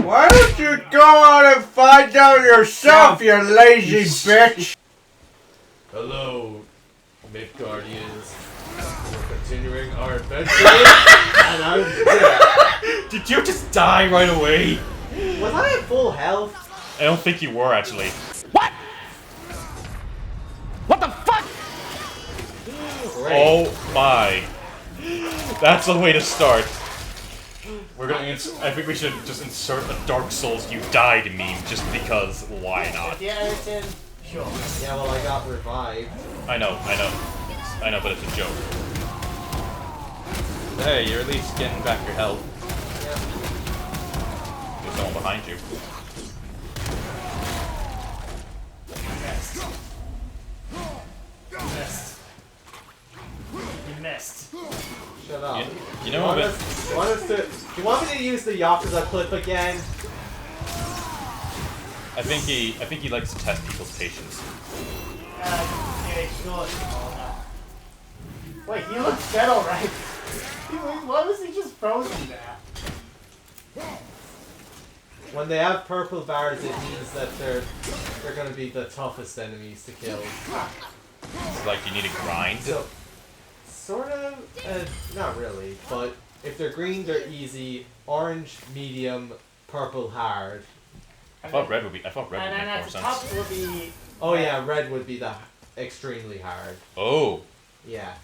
Why don't you go out and find out yourself, you lazy bitch? Hello, Myth Guardians. We're continuing our adventure, and I'm dead. Did you just die right away? Was I at full health? I don't think you were, actually. What? What the fuck? Great. Oh my. That's the way to start. We're gonna I think we should just insert a Dark Souls you died meme, just because, why not? Yeah, Ayrton. Sure. Yeah, well, I got revived. I know, but it's a joke. Hey, you're at least getting back your health. Yeah. There's someone behind you. Missed. You missed. Shut up. You know what? Do you want me to use the Yakuza clip again? I think he likes to test people's patience. Yeah, sure. Wait, he looks dead alright. Why was he just frozen there? When they have purple bars, it means that they're gonna be the toughest enemies to kill. It's like you need to grind. So, sort of, not really, but if they're green, they're easy. Orange, medium. Purple, hard. I thought red would make And more then at the sense. top will be... Oh yeah, red would be the extremely hard. Oh. Yeah.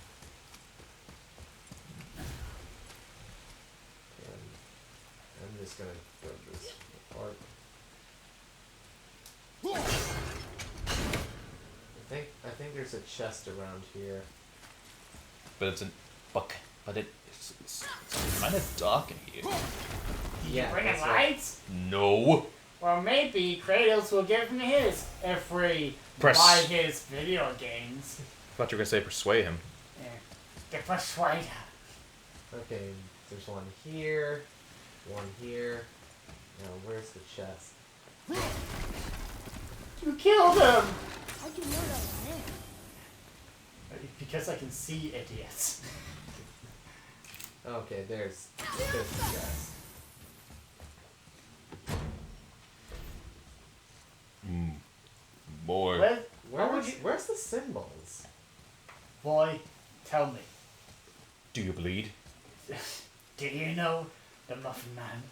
I'm just gonna throw this apart. I think there's a chest around here. But it's it's kind of dark in here. Yeah, Bring in that's right. lights? No. Or maybe Kratos will give him his if we Press. buy his video games. I thought you were gonna say persuade him. Yeah. The persuader. Okay, there's one here, one here. Now, where's the chest? You killed him! How'd you know that was him? Because I can see idiots. Okay, there's the chest. More. Where's the symbols? Boy, tell me. Do you bleed? Do you know the Muffin Man?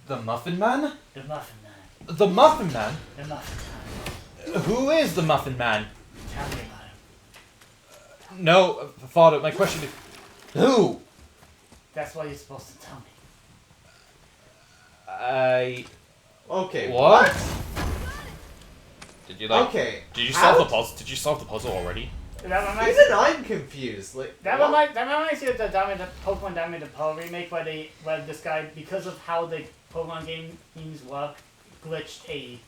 The Muffin Man? The Muffin Man. The Muffin Man? The Muffin Man. Who is the Muffin Man? Tell me about him. No, Father, my question is... Who? That's what you're supposed to tell me. Okay, What? Did you Okay. Did you solve the puzzle? Did you solve the puzzle already? That reminds, Even I'm confused. Like that what? reminds me of the Pokemon Diamond and Pearl remake where this guy, because of how the Pokemon games work, glitched a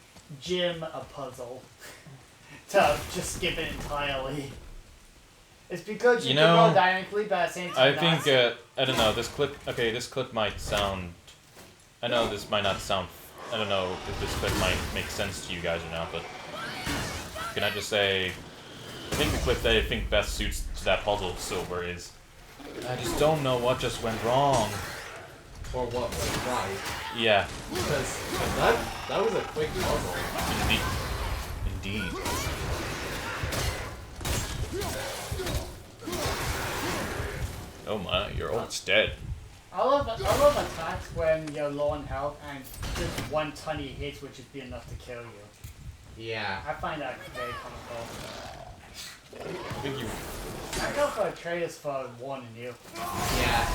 puzzle to just skip it entirely. It's because you can roll dynamically, but at the same time I think, I don't know, this clip might sound... I know this might not sound... I don't know if this clip might make sense to you guys or not, but... Can I just say... I think the clip that I think best suits to that puzzle of Silver is... I just don't know what just went wrong. Or what went right. Yeah. Because that was a quick puzzle. Indeed. Oh my, you're almost dead. I love attacks when you're low on health and just one tiny hit which would be enough to kill you. Yeah. I find that very comical. I think you... I go for a Atreus for one and you. Yeah.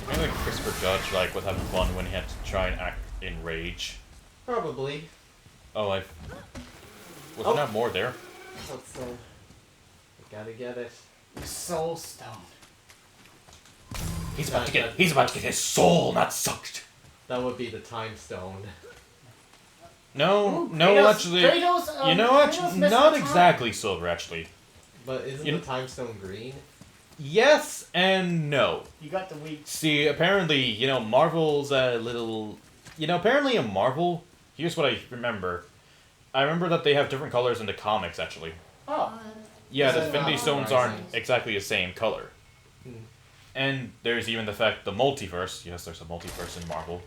I think Christopher Judge was having fun when he had to try and act in rage. Probably. Oh, wasn't there more there? Let's I gotta get it. Soul Stone. He's about to get his soul not sucked. That would be the time stone. No, Kratos, actually. Kratos, You know what? Kratos Not missing exactly Silver, actually. But isn't the time stone green? Yes and no. You got the weak. See, apparently, Marvel's a little... apparently in Marvel, here's what I remember. I remember that they have different colors in the comics, actually. Oh. Yeah, the This is Infinity not Stones surprising. aren't exactly the same color. And there's even the fact the multiverse. Yes, there's a multiverse in Marvel.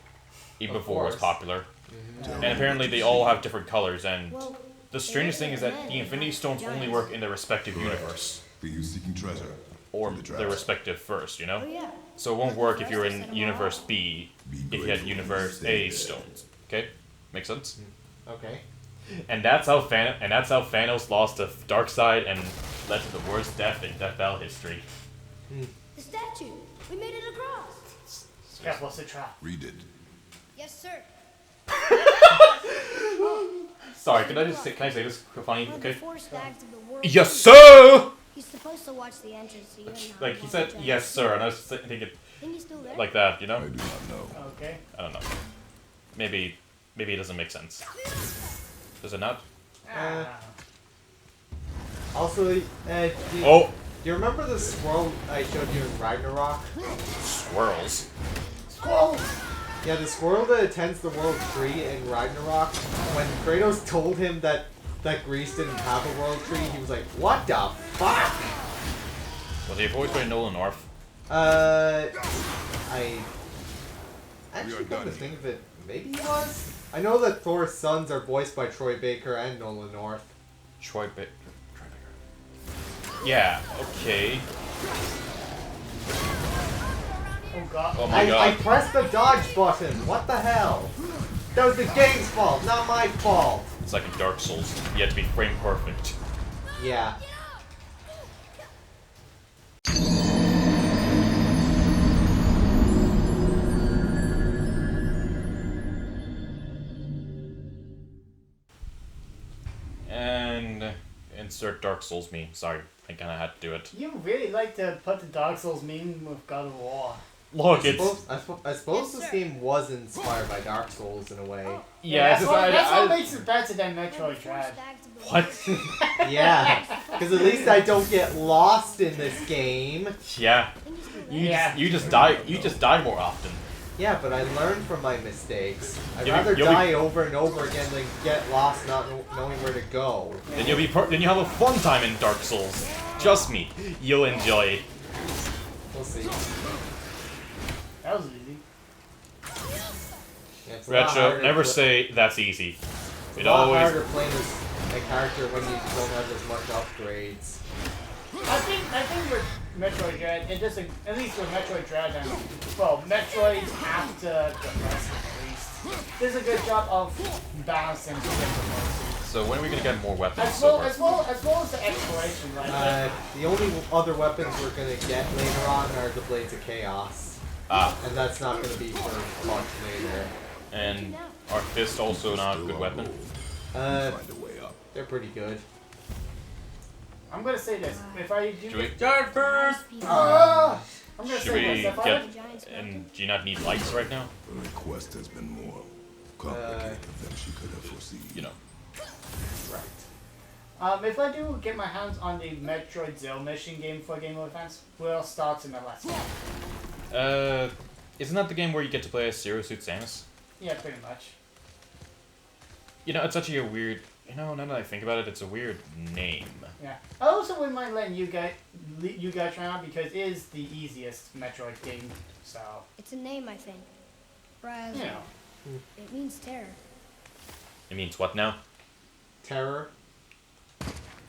Even Of before it was course. popular. And apparently they all have different colors, and Well, the strangest thing is that the Infinity Stones only work in their respective universe. For you seeking treasure. Or from the their traps. respective first, you know? oh yeah. So it won't work if you're in Universe B, Be if you had grateful Universe you A stayed there. stones. Okay? Makes sense? Okay. And that's how Thanos lost to Darkseid and led to the worst death in Death Battle history. The statue. We made it across. That was a trap. Read it. Yes, sir. Sorry, can I say this funny? One of Okay? the four stags of the world. Yes, sir! He's supposed to watch the entrance to you. and Like, he watch said, the yes, giant sir, and I was thinking Think he's still there? like that, you know? I do not know. Okay. I don't know. Maybe it doesn't make sense. Does it not? Ah. Also, Oh! do you remember the squirrel I showed you in Ragnarok? Squirrels. Squirrel! Yeah, the squirrel that attends the world tree in Ragnarok. When Kratos told him that Greece didn't have a world tree, he was like, "What the fuck?" Was he voiced by Nolan North? I We actually are come to done think of it, maybe he was. I know that Thor's sons are voiced by Troy Baker and Nolan North. Troy Baker. Yeah, okay. Oh god. Oh my I god. pressed the dodge button. What the hell? That was the game's fault, not my fault. It's like in Dark Souls. You have to be frame perfect. Yeah. And insert Dark Souls meme. Sorry, I kind of had to do it. You really like to put the Dark Souls meme with God of War. Look, I it's suppose Yes, this sir. game was inspired by Dark Souls in a way. yeah. It's that's just, what makes it better than One of the Metroid four Dread. stags of the what? world. Yeah, because at least I don't get lost in this game. Yeah. Think he's still there? You Yeah. just, you just die. You just die more often. Yeah, but I learn from my mistakes. I'd You'll be- rather you'll be- die over and over again than get lost not knowing where to go. Then you'll be. Then you have a fun time in Dark Souls. Trust me, you'll enjoy it. We'll see. That was easy. Yeah, it's a lot Retro. harder Never to- say that's easy. It's It a lot always. harder playing as a character when you don't have as much upgrades. I think with Metroid Dread, it doesn't, at least with Metroid Dread and, well, Metroids after the rest at least, there's a good job of balancing the difficulty. So when are we gonna get more weapons? As So well, as well as the exploration, right? The only other weapons we're gonna get later on are the Blades of Chaos. And that's not gonna be for much later. And are fists also not a good weapon? Find a way up. They're pretty good. I'm gonna say this, if I do... Should we? Start first. Ah! I'm gonna Should say we this, if I get? had- And do you not need lights right now? The request has been more complicated than she could have foreseen. You know. if I do get my hands on the Metroid Zero Mission game for Game of Advance, we'll start in the last one. Isn't that the game where you get to play as Zero Suit Samus? Yeah, pretty much. You know, it's actually a weird. You know, now that I think about it, it's a weird name. Yeah. I also wouldn't mind letting you guys try out because it is the easiest Metroid game. So It's a name, I think. Whereas you know, it means terror. It means what now? Terror.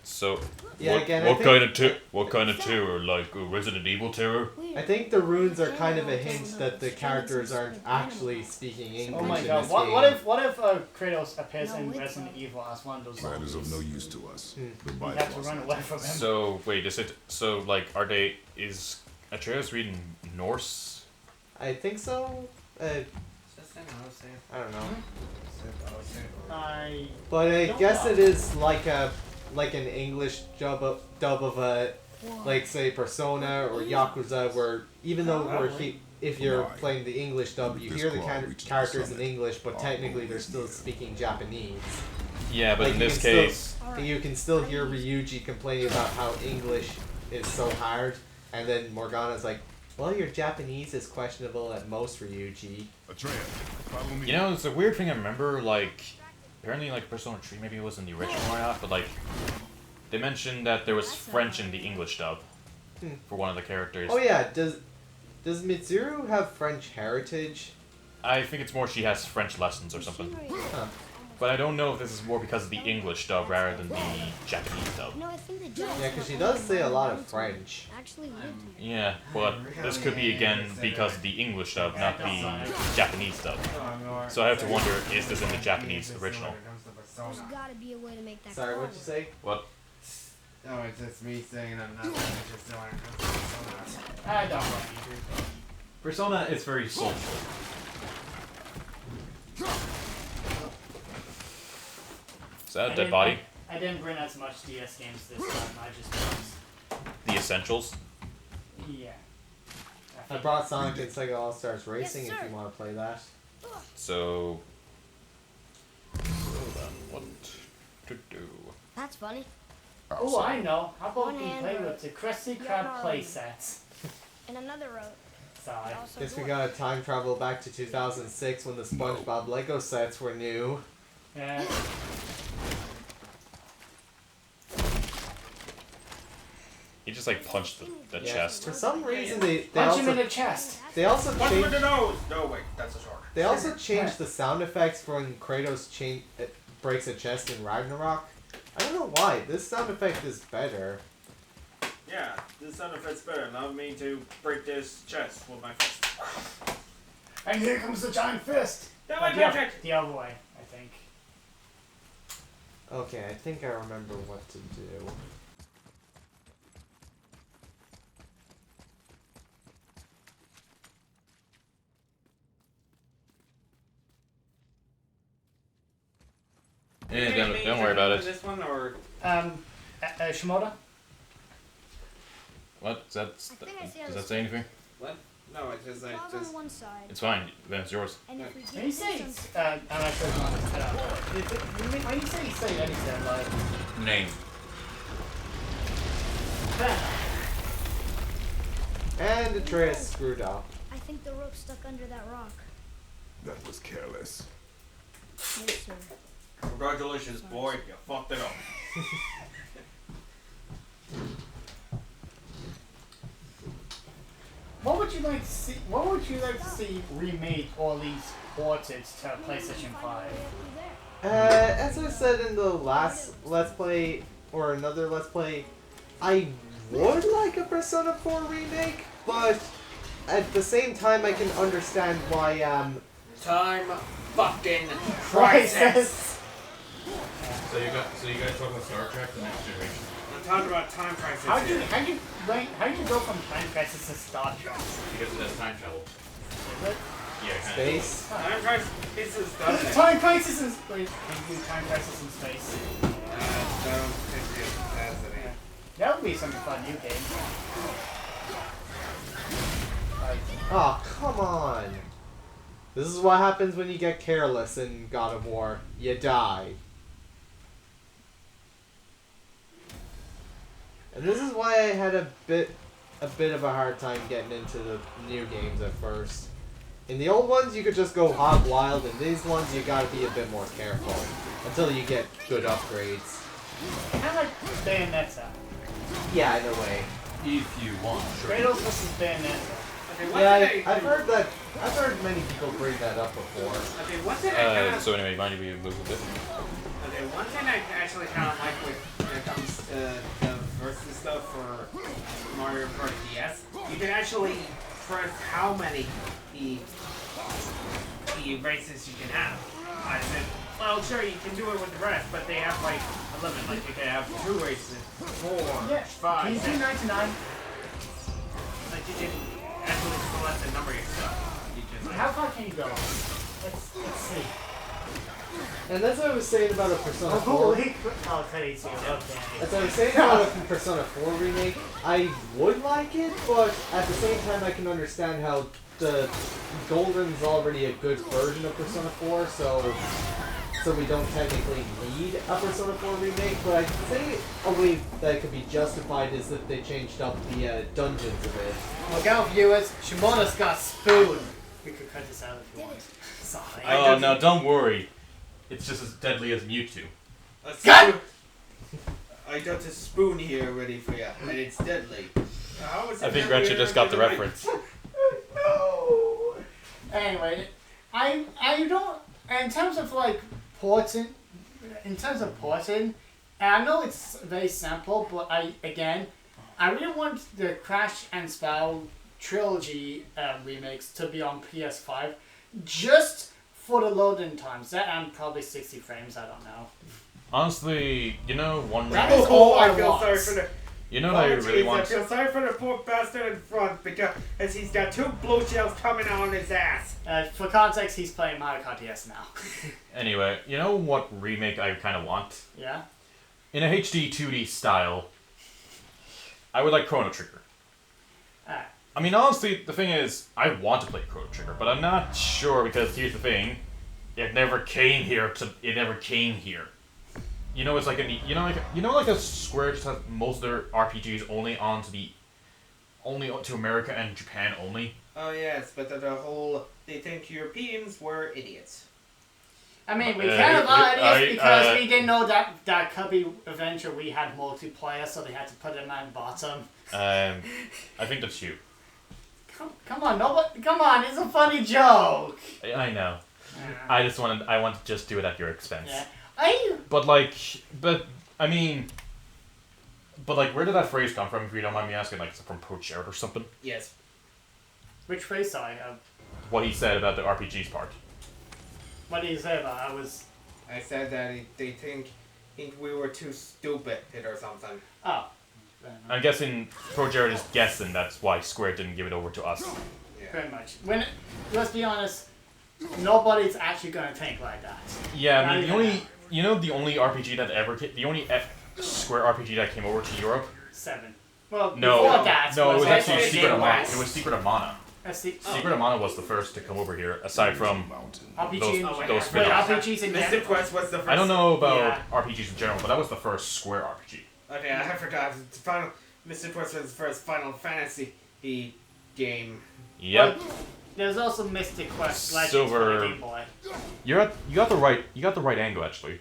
So, Yeah, what, again, I what think- kind of terror? Like Resident Evil terror? Weird. I think the runes are kind of a hint that the characters aren't actually speaking English oh my in god, this what, game. what if Kratos appears No, in it's Resident not. Evil as one of those That is of no zombies? use to us. Hmm. Goodbye, You have to boss. run away from him. So wait, is it? So like, are they? Is Atreus reading Norse? I think so. I don't know. I But I Don't guess know. it is like an English dub of a like say Persona or Yakuza, where even though if you're Why? playing the English dub, you This hear the claw reaches the characters in summit. English, but technically they're still speaking Japanese. Yeah, but Like, in you this can still- case, You can still hear Ryuji complaining about how English is so hard, and then Morgana's like, "Well, your Japanese is questionable at most, Ryuji." Atreus, follow me. you know, it's a weird thing. I remember, like, apparently, like Persona 3, maybe it wasn't the original or not, but like, They mentioned that there was That's French not in the bad. English dub Hmm. for one of the characters. Oh yeah, does Mitsuru have French heritage? I think it's more she has French lessons or something. Machinery is Huh. almost But I don't know if this is more because of the English dub rather than the Japanese dub. No, I think the giants Yeah, because she were does only say a lot around of to French. Actually lived here. Yeah, but this could be again because of the English dub, not the Japanese dub. So I have to wonder, is this in the Japanese original? There's gotta be a way to make that Sorry, call what'd you say? What? No, it's just me saying I'm not just doing it. I don't know. Persona is very social. Is that a dead body? I didn't bring as much DS games this time. I just was. The Essentials? Yeah. I brought Sonic and Sega All Stars Racing Yes, if sir. you want to play that. So... hold on, what to do? That's funny. Oh, I know. How about One we hand play road. with the Krusty Yeah, Krab no. playsets? And another road. Sorry. Also Guess we door. gotta time travel back to 2006 when the SpongeBob Lego sets were new. Yeah. He just like punched the Yeah. chest. For some reason they Punch him in also the chest. they also Punch him in changed the nose! No, wait, that's a shark. they also changed the sound effects for when Kratos breaks a chest in Ragnarok. I don't know why. This sound effect is better. Yeah, this sound effect's better. Allow me to break this chest with my fist. And here comes the giant fist. That might the, be oth- object! the other way, I think. Okay, I think I remember what to do. Yeah, don't worry about it. This one or Shimoda? What? I think I see how Does this that say anything? what? No, it's just like Claws on one side. It's fine, then it's yours. And if we When you give say, them some I'm not sure if you want to cut out. When you say anything, like, Name. And Atreus screwed up. I think the rope's stuck under that rock. That was careless. Yes, sir. congratulations, boy, you fucked it up. what would you like to see? What would you like to see remade or at least ported to PlayStation 5? As I said in the last Let's Play, or another Let's Play, I would like a Persona 4 remake, but at the same time I can understand why, Time fucking Crisis! So you guys talking about Star Trek: The Next Generation? I'm talking about time crisis. How'd you go from Time Crisis to Star Trek? Because it has time travel. Is it? Yeah, kind space. Time crisis is doesn't. Time Crisis in Space. Can you do Time Crisis in Space? Don't think it has any. That would be some fun new game. Like, Oh, come on. This is what happens when you get careless in God of War. You die. And this is why I had a bit of a hard time getting into the new games at first. In the old ones, you could just go hog wild. In these ones, you gotta be a bit more careful until you get good upgrades. kind of like Bayonetta. Yeah, in a way. If you want, sure. Kratos versus Bayonetta. Okay, what Yeah, did I've heard many people bring that up before. Okay, one thing I kind of. So anyway, mind if we move a bit? Okay, one thing I actually kind of like when it comes to the versus stuff for Mario Kart DS, you can actually press how many races you can have. I said, well, sure, you can do it with the rest, but they have like a limit. Like you can have 2 races, 4, Yeah, 5, can you do 6. 99? Like you can actually select the number of your stuff. You just How far can you go? Let's see. And that's what I was saying about a Persona 4. Holy oh, Teddy's here. Okay. As I was saying about a Persona 4 remake, I would like it, but at the same time I can understand how the Golden's already a good version of Persona 4, so we don't technically need a Persona 4 remake, but I'd say a way that could be justified is if they changed up the dungeons a bit. Look out, viewers. Shimoda's got spoon. We could cut this out if you want. Sorry. Oh no, don't worry. It's just as deadly as Mewtwo. Let's God! do- I got a spoon here ready for you, and it's deadly. How is it I think deadly Gretchen just got the than reference. No. Anyway, I don't. In terms of like porting, and I know it's very simple, but I really want the Crash and Spell trilogy remakes to be on PS5, just for the loading times. That and probably 60 frames. I don't know. Honestly, you know, one That remake. is all I feel want. sorry for the. You know what I really I want? feel sorry for the poor bastard in front because he's got 2 blue shells coming out on his ass. For context, he's playing Mario Kart DS now. Anyway, you know what remake I kind of want? Yeah. In a HD 2D style, I would like Chrono Trigger. Alright. I mean, honestly, the thing is, I want to play Chrono Trigger, but I'm not sure because here's the thing: it never came here. You know, it's like like a Square just has most of their RPGs only to America and Japan only. Oh yes, but they think Europeans were idiots. I mean, we kind of are idiots because we didn't know that Cubby Adventure we had multiplayer, so they had to put him on bottom. I think that's you. Come on, nobody, come on, it's a funny joke. I know. I want to just do it at your expense. Yeah. But where did that phrase come from? If you don't mind me asking, like, is it from Pro Jared or something? Yes. Which phrase I have? What he said about the RPGs part. What did you say about I said that they think we were too stupid or something. Oh. I'm guessing Pro Jared is guessing that's why Square didn't give it over to us. Yeah. Pretty much. Let's be honest, nobody's actually gonna think like that. Yeah, I mean, the only RPG that the only Square RPG that came over to Europe. 7. Well, No, before that, no, it was actually actually Secret of Mana. West. It was Secret of Mana. Secret of Mana was the first to come over here, aside from RPG. those Wait, spin-offs. RPGs in Mystic general. Quest was the first. I don't know about Yeah. RPGs in general, but that was the first Square RPG. Okay, I forgot. Mystic Quest was the first Final Fantasy game. Yep. There's also Mystic Quest Legends Silver. for the Game Boy. You got the right angle actually.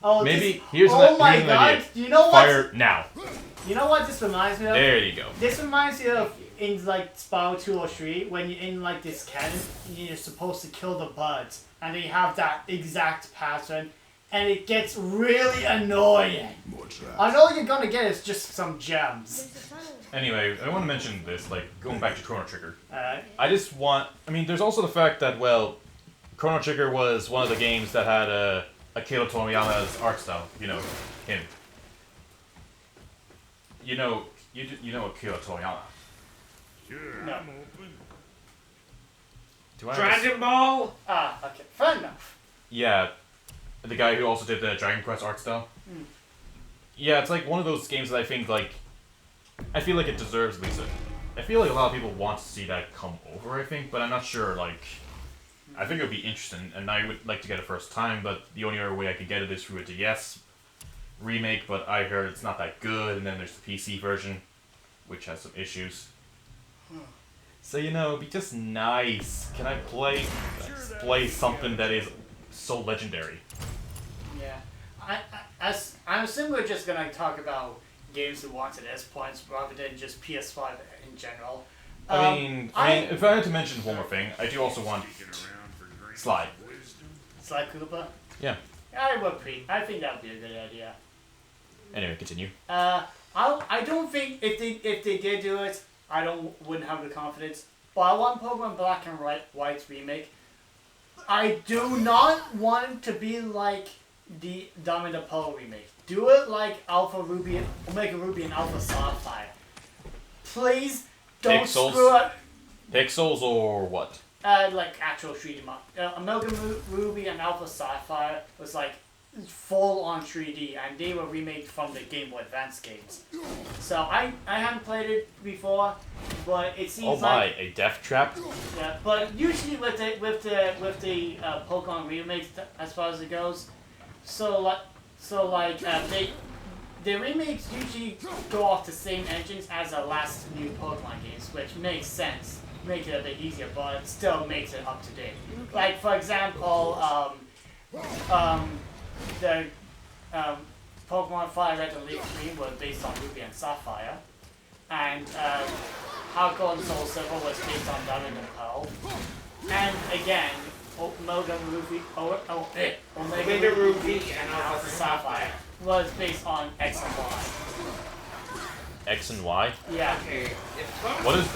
Oh, Maybe this, here's oh an, my here's an god! idea. You know what? Fire now. You know what this reminds me of? There you go. This reminds me of in like Spyro 2 or 3 when you're in like this cannon and you're supposed to kill the buds and they have that exact pattern and it gets really annoying. More traps. I know you're gonna get is just some gems. There's a tunnel. Anyway, I want to mention this, like going back to Chrono Trigger. Alright. There's also the fact that Chrono Trigger was one of the games that had Akira Toriyama's art style. You know him. You know Akira Toriyama. No. Do I Dragon Ball. Ah, okay. Fair enough. Yeah, the guy who also did the Dragon Quest art style. Mm. Yeah, it's like one of those games that I feel like it deserves at least I feel like a lot of people want to see that come over, I think, but I'm not sure, I think it would be interesting, and I would like to get it first time, but the only other way I could get it is through a DS remake, but I heard it's not that good, and then there's the PC version, which has some issues. So, it'd be just nice. Can I play something that is so legendary? Yeah. I'm assuming we're just gonna talk about games we want at this point rather than just PS5 in general. I mean, if I had to mention one more thing, I do also want Slide. Sly Cooper? Yeah. I think that would be a good idea. Anyway, continue. I don't think if they did do it, wouldn't have the confidence. But I want Pokemon Black and White's remake. I do not want it to be like the Diamond and Pearl remake. Do it like Alpha Ruby, Omega Ruby, and Alpha Sapphire. Please don't Pixels? screw up. Pixels or what? Like actual 3D mod. Omega Ruby and Alpha Sapphire was like full on 3D, and they were remade from the Game Boy Advance games. So I haven't played it before, but it seems Oh my, like a death trap? yeah. But usually with the Pokemon remakes, as far as it goes, the remakes usually go off the same engines as the last new Pokemon games, which makes sense. Make it a bit easier, but it still makes it up to date. Like for example, the Pokemon Fire Red and Leaf Green were based on Ruby and Sapphire, and Heart Gold and Soul Silver was based on Diamond and Pearl, and again, Omega Ruby, Omega Ruby and Alpha Sapphire was based on X and Y. X and Y. Yeah. Okay. What does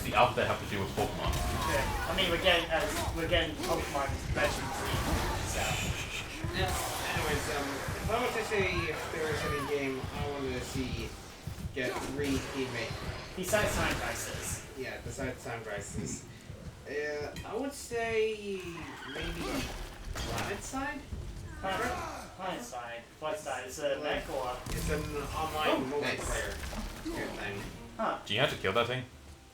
the alphabet have to do with Pokemon? I mean, we're getting Pokemon Legend Green, so. Anyways, if I was to say if there was any game I wanted to see get remade, Besides Time Crisis. yeah, besides Time Crisis, I would say maybe Planet Side. Planet Side. What's that? Is it a mech or? It's an online multiplayer thing. Huh. Do you have to kill that thing?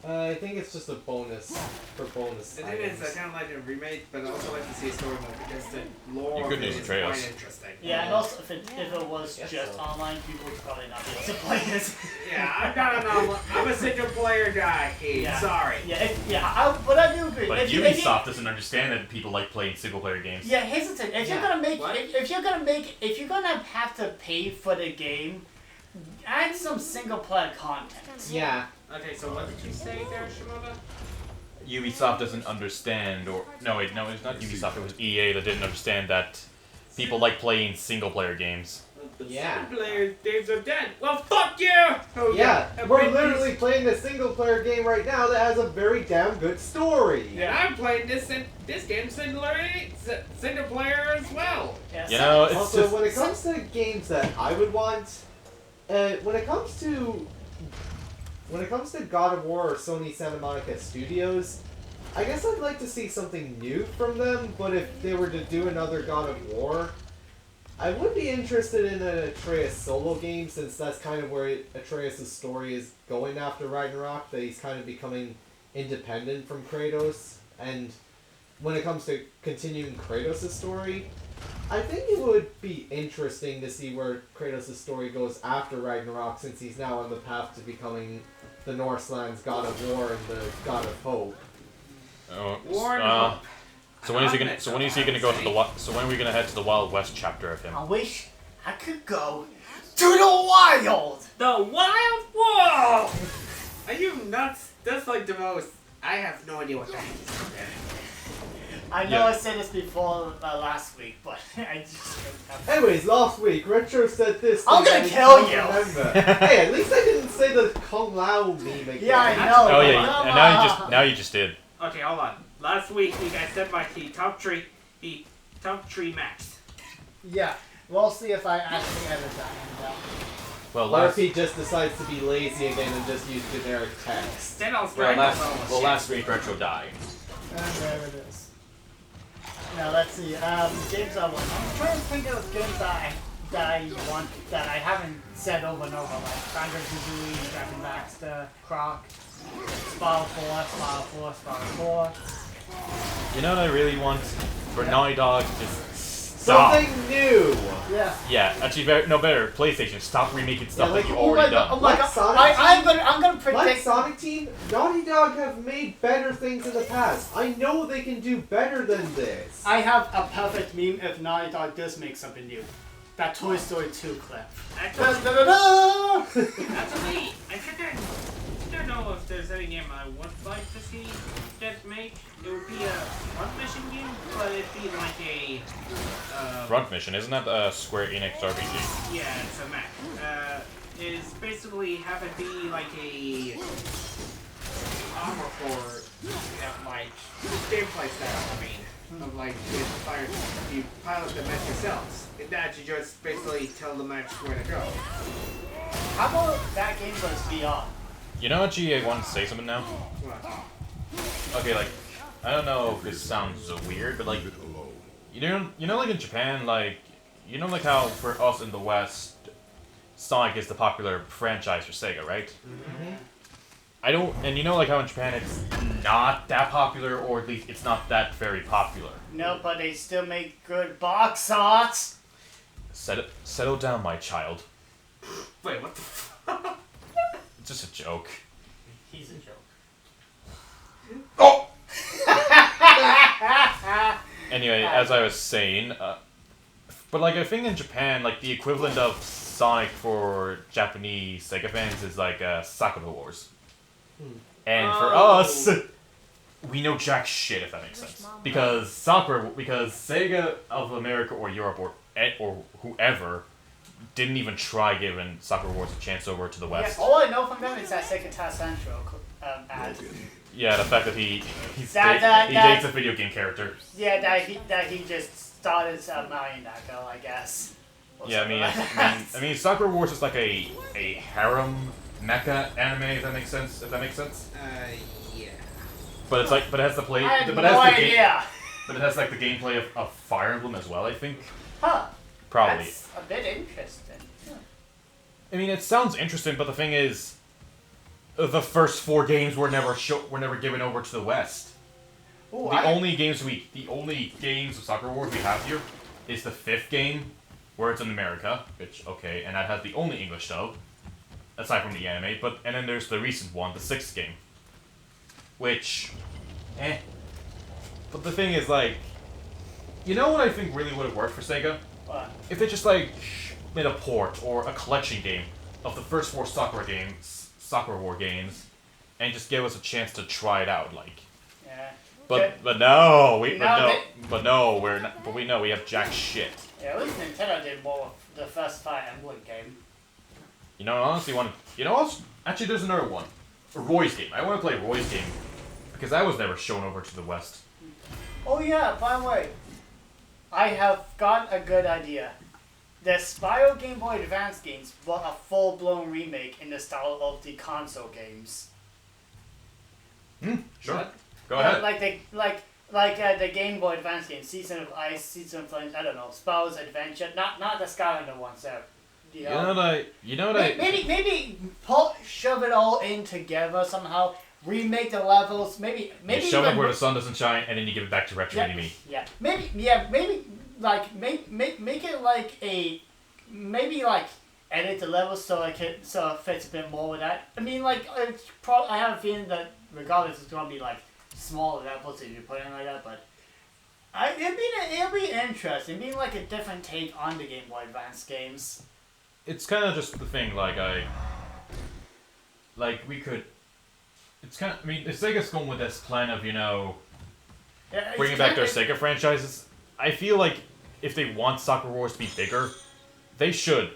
I think it's just a bonus for bonus. The thing is, I kind of like the remake, but I also like to see a story mode because the lore You of could it use is Atreus. quite interesting. Yeah, and also if it was Guess just so. online, people would probably not be able to play it. Yeah, I'm a single player guy. Hey, Yeah. sorry. But I do agree. But If you- Ubisoft doesn't understand that people like playing single-player games. Yeah, here's the thing. If you're Yeah. gonna make, What? if you're gonna have to pay for the game, add some single player content. Yeah. Okay, so what did you say there, Shimoda? Ubisoft doesn't understand, or no, wait, no, it's not Ubisoft. It was EA that didn't understand that people like playing single-player games. Yeah. Single player games are dead. Well, fuck you! Oh, Yeah, A we're big literally piece- playing a single player game right now that has a very damn good story. And I'm playing this game single player as well. Yeah, You know, it's Also, just when it comes to games that I would want, when it comes to God of War or Sony Santa Monica Studios, I guess I'd like to see something new from them, but if they were to do another God of War, I would be interested in an Atreus solo game, since that's kind of where Atreus' story is going after Ragnarok, that he's kind of becoming independent from Kratos, and when it comes to continuing Kratos' story, I think it would be interesting to see where Kratos' story goes after Ragnarok, since he's now on the path to becoming the Norseland's God of War and the God of Hope. War and Hope. So when is he gonna? So when is he gonna go to the? So when are we gonna head to the Wild West chapter of him? I wish I could go to the wild. The Wild World! Are you nuts? That's like the most... I have no idea what that is. I know Yeah. I said this before last week, but I just couldn't have. Anyways, last week, Retro said this. I'm thing gonna that he kill can't you. remember. Hey, at least I didn't say the Kung Lao meme again. Yeah, I know. Oh yeah, Come and on. now you just did. Okay, hold on. Last week, you guys said my top three max. Yeah, we'll see if I actually edit that one down. Well, Or if he just decides to be lazy again and just use generic text. Then I'll strike last week Retro died. And there it is. Now let's see. Games I want. I'm trying to think of games that I haven't said over and over, like Banjo Kazooie, Dragon Baxter, Croc, Spiral 4, Spiral 4. You know what I really want? For Naughty Dog to just stop. Something new! Yeah. Yeah, actually, better. PlayStation, stop remaking stuff like, that you oh already Oh done. my Like god! Sonic I'm gonna Like predict. Sonic Team, Naughty Dog have made better things in the past. I know they can do better than this. I have a perfect meme if Naughty Dog does make something new. That Toy Story 2 clip. Actually, Da-da-da-da! I don't know if there's any game I would like to see get made. It would be a front mission game, but it'd be like a... Front Mission, isn't that a Square Enix RPG? Yeah, it's a Mac. Is basically have it be like a armor core, like gameplay style. I mean, of like you pilot the mech yourselves. In that, you just basically tell the mech where to go. How about that game was VR? You know what, GA wanted to say something now? What? Okay, like, I don't know if this sounds weird, but like, you know, like in Japan, like, you know, like how for us in the West, Sonic is the popular franchise for Sega, right? Mm-hmm. I don't, and you know, like how in Japan it's not that popular, or at least it's not that very popular. No, but they still make good box arts. Settle down, my child. Wait, what the fuck? It's just a joke. He's a joke. Oh! Anyway, as I was saying, But like I think in Japan, like the equivalent of Sonic for Japanese Sega fans is like Sakura Wars. And for us, we know jack shit if that makes sense. Because Sega of America or Europe or whoever didn't even try giving Sakura Wars a chance over to the West. Yeah, all I know from them is that Sega Central ad. Yeah, the fact that he That- dates a video game character. Yeah, that he just started marrying that girl, I guess. Or Yeah, something like that. I mean, Sakura Wars is like a harem mecha anime. If that makes sense. Yeah. But it's like, but it has the play. I have but no it has the idea. but it has like the gameplay of Fire Emblem as well. I think Huh. probably. That's a bit interesting. Yeah. I mean, it sounds interesting, but the thing is, the first 4 games were never given over to the West. Ooh, The only games of Sakura Wars we have here is the 5th game, where it's in America, which okay, and that has the only English dub, aside from the anime. And then there's the recent one, the 6th game, which, But the thing is, like, you know what I think really would have worked for Sega? What? If they just like made a port or a collection game of the first 4 Sakura War games, and just gave us a chance to try it out, like. Yeah. But no, we know we have jack shit. Yeah, at least Nintendo did more of the first Fire Emblem game. You know, honestly, actually, there's another one, Roy's game. I want to play Roy's game because that was never shown over to the West. Oh yeah, by the way, I have got a good idea. The Spyro Game Boy Advance games were a full-blown remake in the style of the console games. Sure. What? Go ahead. Like the Game Boy Advance games, Season of Ice, Season of Flames. I don't know, Spyro's Adventure. Not the Skylander ones. There. You know what I. Maybe shove it all in together somehow. Remake the levels. Maybe You shove it even where the sun doesn't shine, and then you give it back to Retro Mini Me. Yeah. Maybe like make it like edit the levels so it fits a bit more with that. I mean, like I have a feeling that regardless it's gonna be like smaller levels if you put it in like that, but it'll be interesting. Being like a different take on the Game Boy Advance games. It's kind of just the thing, we could. It's kind of. I mean, if Sega's going with this plan of Yeah, it's bringing back their kinda- Sega franchises, I feel like if they want Sakura Wars to be bigger, they should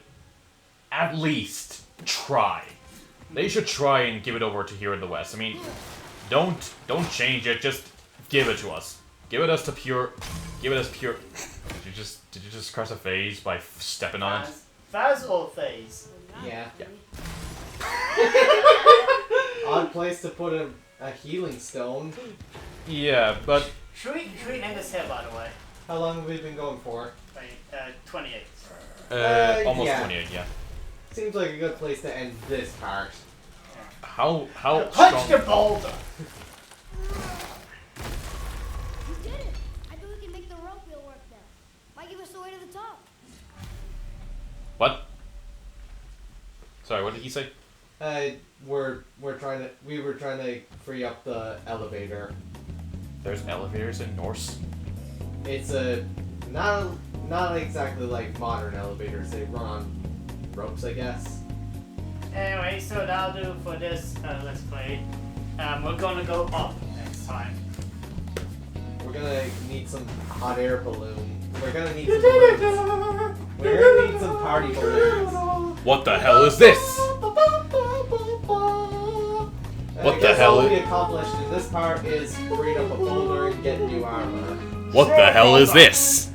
at least try. They should try and give it over to here in the West. I mean, don't change it. Just give it to us. Give it us pure. Did you just cross a phase by stepping on it? Phase or phase? Yeah. Odd place to put a healing stone. Yeah, but Should we end this here, by the way? How long have we been going for? 28. almost yeah. 28. Yeah. Seems like a good place to end this part. How Punch strong? the boulder! You did it! I think we can make the rope wheel work now. Might give us the way to the top. What? Sorry, what did he say? We were trying to free up the elevator. There's elevators in Norse. It's not exactly like modern elevators. They run on ropes, I guess. Anyway, so that'll do for this Let's Play. We're gonna go up next time. We're gonna need some hot air balloon. We're gonna need some balloons. We're gonna need some party balloons. What the hell is this? What the hell all is- we accomplished in this part is freed up a boulder and get new armor. What the hell is this?